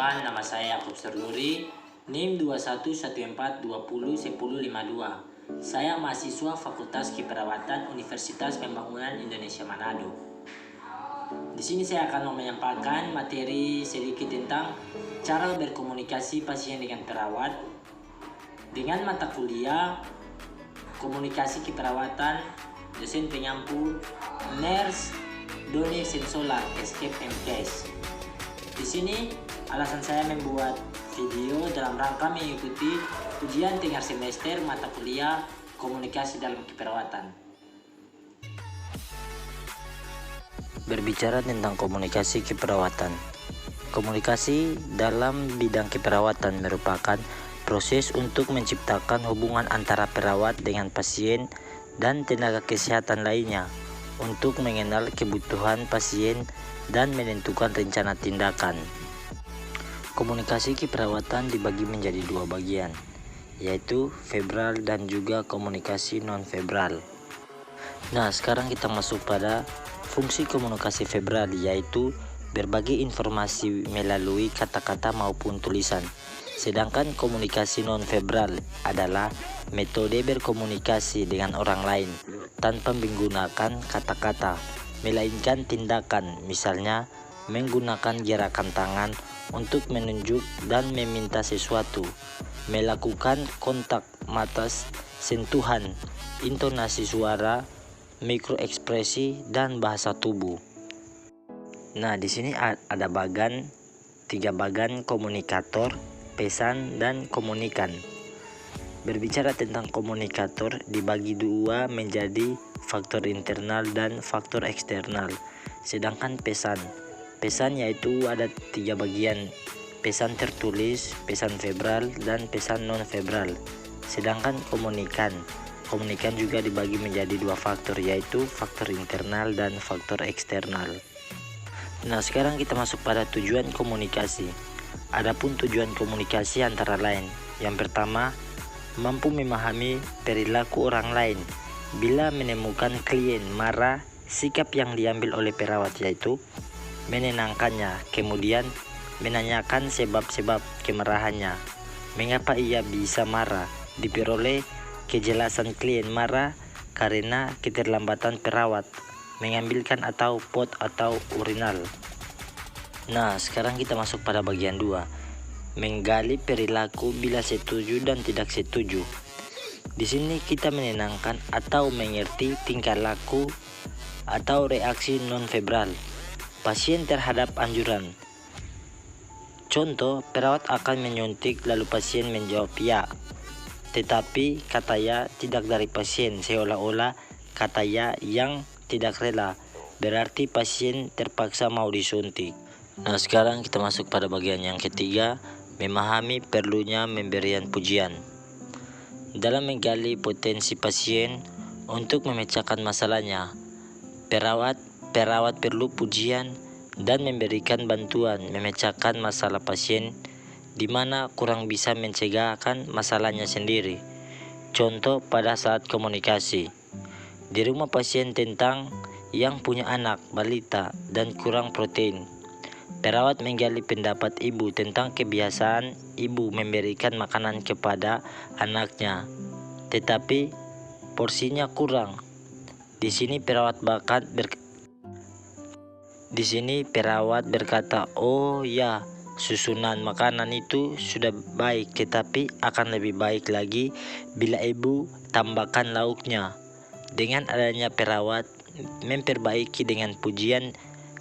Perkenalkan, nama saya Yaakob Serluri, NIM 2114201052. Saya mahasiswa Fakultas Keperawatan Universitas Pembangunan Indonesia Manado. Di sini saya akan menyampaikan materi sedikit tentang cara berkomunikasi pasien dengan perawat dengan mata kuliah Komunikasi Keperawatan, dosen pengampu, Nurse Doni Sensola, Escape MKes. Di sini alasan saya membuat video dalam rangka mengikuti ujian tengah semester mata kuliah Komunikasi dalam Keperawatan. Berbicara tentang komunikasi keperawatan. Komunikasi dalam bidang keperawatan merupakan proses untuk menciptakan hubungan antara perawat dengan pasien dan tenaga kesehatan lainnya untuk mengenal kebutuhan pasien dan menentukan rencana tindakan. Komunikasi keperawatan dibagi menjadi dua bagian, yaitu verbal dan juga komunikasi non-verbal. Nah, sekarang kita masuk pada fungsi komunikasi verbal, yaitu berbagi informasi melalui kata-kata maupun tulisan. Sedangkan komunikasi non-verbal adalah metode berkomunikasi dengan orang lain tanpa menggunakan kata-kata, melainkan tindakan, misalnya menggunakan gerakan tangan untuk menunjuk dan meminta sesuatu, melakukan kontak mata, sentuhan, intonasi suara, mikroekspresi, dan bahasa tubuh. Nah, di sini ada tiga bagan komunikator, pesan, dan komunikan. Berbicara tentang komunikator dibagi dua menjadi faktor internal dan faktor eksternal. Sedangkan pesan yaitu ada tiga bagian: pesan tertulis, pesan verbal, dan pesan non verbal. Sedangkan komunikan juga dibagi menjadi dua faktor, yaitu faktor internal dan faktor eksternal. Nah, sekarang kita masuk pada tujuan komunikasi. Adapun tujuan komunikasi antara lain: yang pertama, mampu memahami perilaku orang lain. Bila menemukan klien marah, sikap yang diambil oleh perawat yaitu menenangkannya, kemudian menanyakan sebab-sebab kemarahannya, mengapa ia bisa marah, diperoleh kejelasan klien marah karena keterlambatan perawat mengambilkan atau pot atau urinal. Nah, sekarang kita masuk pada bagian 2, menggali perilaku bila setuju dan tidak setuju. Di sini kita menenangkan atau mengerti tingkah laku atau reaksi non-verbal pasien terhadap anjuran. Contoh, perawat akan menyuntik lalu pasien menjawab ya, tetapi kata ya tidak dari pasien, seolah-olah kata ya yang tidak rela, berarti pasien terpaksa mau disuntik. Nah, sekarang kita masuk pada bagian yang ketiga, memahami perlunya pemberian pujian. Dalam menggali potensi pasien untuk memecahkan masalahnya, perawat perlu pujian dan memberikan bantuan memecahkan masalah pasien di mana kurang bisa mencegahkan masalahnya sendiri. Contoh pada saat komunikasi di rumah pasien tentang yang punya anak balita dan kurang protein. Perawat menggali pendapat ibu tentang kebiasaan ibu memberikan makanan kepada anaknya, tetapi porsinya kurang. Di sini perawat berkata, "Oh ya, susunan makanan itu sudah baik, tetapi akan lebih baik lagi bila ibu tambahkan lauknya." Dengan adanya perawat memperbaiki dengan pujian,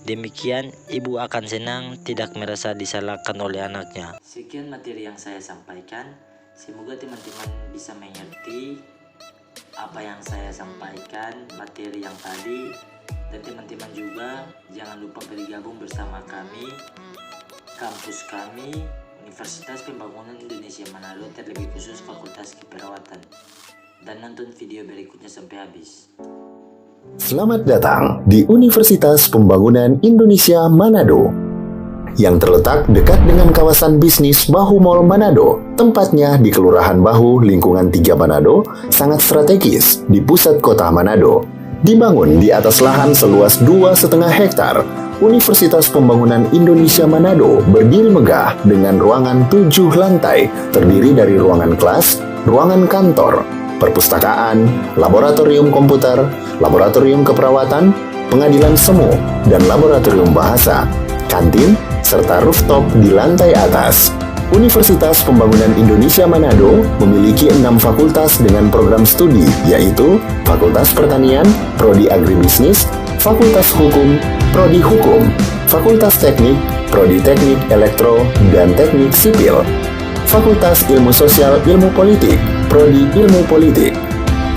demikian ibu akan senang, tidak merasa disalahkan oleh anaknya. Sekian materi yang saya sampaikan. Semoga teman-teman bisa mengerti apa yang saya sampaikan, materi yang tadi. Dan teman-teman juga jangan lupa bergabung bersama kami, kampus kami, Universitas Pembangunan Indonesia Manado, terlebih khusus Fakultas Keperawatan. Dan nonton video berikutnya sampai habis. Selamat datang di Universitas Pembangunan Indonesia Manado yang terletak dekat dengan kawasan bisnis Bahu Mall Manado. Tempatnya di Kelurahan Bahu, lingkungan 3 Manado, sangat strategis di pusat kota Manado. Dibangun di atas lahan seluas 2,5 hektar Universitas Pembangunan Indonesia Manado berdiri megah dengan ruangan 7 lantai, terdiri dari ruangan kelas, ruangan kantor, perpustakaan, laboratorium komputer, laboratorium keperawatan, pengadilan semu, dan laboratorium bahasa, kantin, serta rooftop di lantai atas. Universitas Pembangunan Indonesia Manado memiliki 6 fakultas dengan program studi, yaitu Fakultas Pertanian, Prodi Agribisnis, Fakultas Hukum, Prodi Hukum, Fakultas Teknik, Prodi Teknik Elektro dan Teknik Sipil, Fakultas Ilmu Sosial Ilmu Politik, Prodi Ilmu Politik,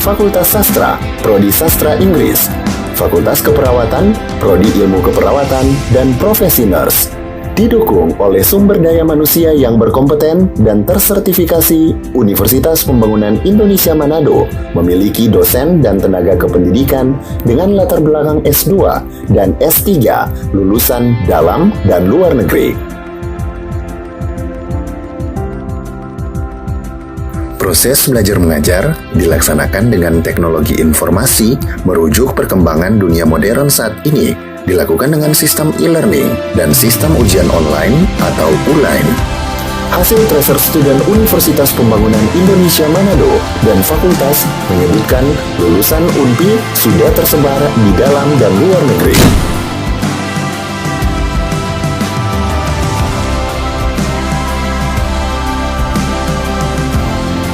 Fakultas Sastra, Prodi Sastra Inggris, Fakultas Keperawatan, Prodi Ilmu Keperawatan, dan Profesi Nurse. Didukung oleh sumber daya manusia yang berkompeten dan tersertifikasi, Universitas Pembangunan Indonesia Manado memiliki dosen dan tenaga kependidikan dengan latar belakang S2 dan S3 lulusan dalam dan luar negeri. Proses belajar mengajar dilaksanakan dengan teknologi informasi merujuk perkembangan dunia modern saat ini, dilakukan dengan sistem e-learning dan sistem ujian online atau ULAIN. Hasil tracer student Universitas Pembangunan Indonesia Manado dan fakultas menyebutkan lulusan UNPI sudah tersebar di dalam dan luar negeri.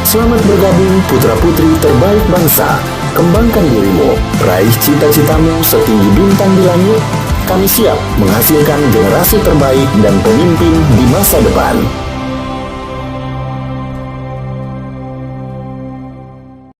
Selamat bergabung putra-putri terbaik bangsa. Kembangkan dirimu, raih cita-citamu setinggi bintang di langit. Kami siap menghasilkan generasi terbaik dan pemimpin di masa depan.